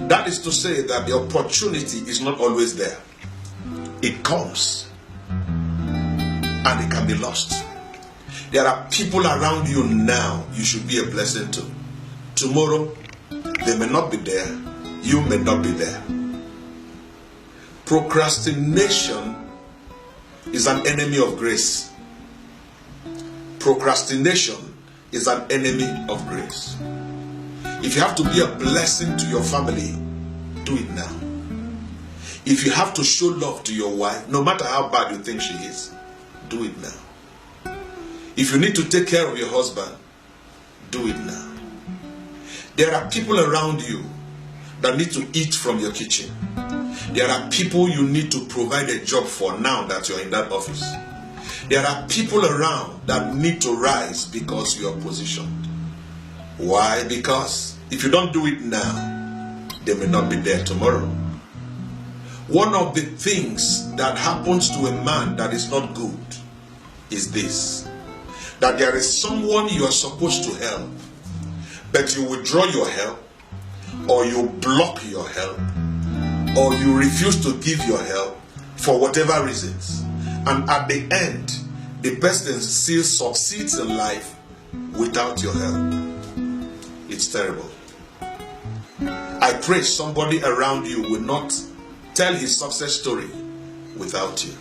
That is to say that the opportunity is not always there. It comes and it can be lost. There are people around you now you should be a blessing to. Tomorrow, they may not be there. You may not be there. Procrastination is an enemy of grace. Procrastination is an enemy of grace. If you have to be a blessing to your family, do it now. If you have to show love to your wife, no matter how bad you think she is, do it now. If you need to take care of your husband, do it now. There are people around you that need to eat from your kitchen. There are people you need to provide a job for now that you're in that office. There are people around that need to rise because you are positioned. Why? Because if you don't do it now, they may not be there tomorrow. One of the things that happens to a man that is not good is this: that there is someone you are supposed to help, but you withdraw your help, or you block your help, or you refuse to give your help for whatever reasons. And at the end, the person still succeeds in life without your help. It's terrible. I pray somebody around you will not tell his success story without you.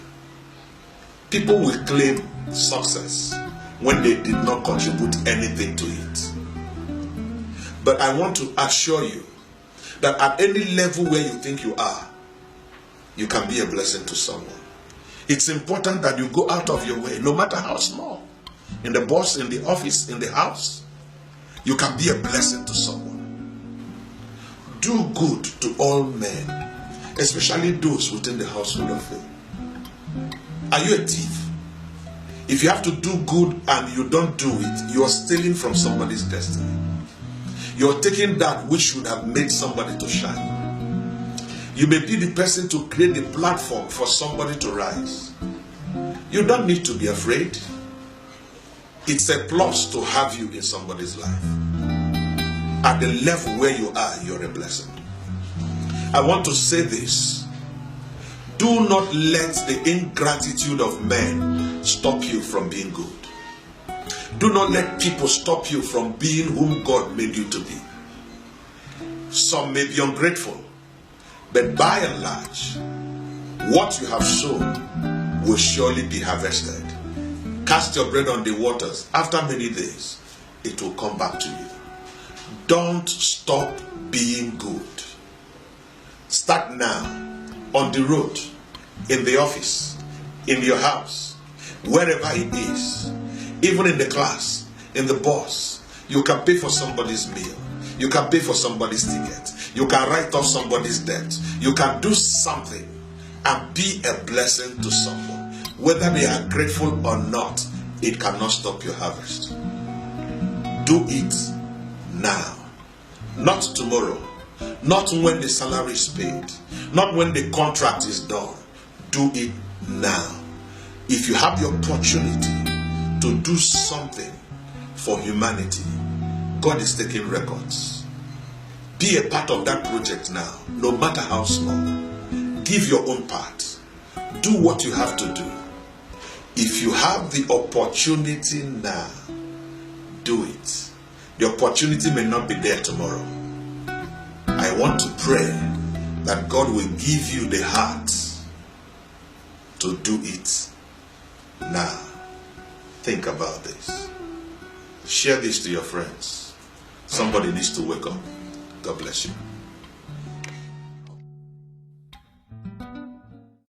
People will claim success when they did not contribute anything to it. But I want to assure you that at any level where you think you are, you can be a blessing to someone. It's important that you go out of your way, no matter how small. In the boss, in the office, in the house, you can be a blessing to someone. Do good to all men, especially those within the household of faith. Are you a thief? If you have to do good and you don't do it, you are stealing from somebody's destiny. You're taking that which should have made somebody to shine. You may be the person to create the platform for somebody to rise. You don't need to be afraid. It's a plus to have you in somebody's life. At the level where you are, you're a blessing. I want to say this: do not let the ingratitude of men stop you from being good. Do not let people stop you from being whom God made you to be. Some may be ungrateful, but by and large, what you have sown will surely be harvested. Cast your bread on the waters. After many days, it will come back to you. Don't stop being good. Start now, on the road, in the office, in your house, wherever it is, even in the class, in the bus. You can pay for somebody's meal. You can pay for somebody's ticket. You can write off somebody's debt. You can do something and be a blessing to someone. Whether they are grateful or not, it cannot stop your harvest. Do it now. Not tomorrow. Not when the salary is paid. Not when the contract is done. Do it now. If you have the opportunity to do something for humanity, God is taking records. Be a part of that project now, no matter how small. Give your own part. Do what you have to do. If you have the opportunity now, do it. The opportunity may not be there tomorrow. I want to pray that God will give you the heart to do it now. Think about this. Share this to your friends. Somebody needs to wake up. God bless you.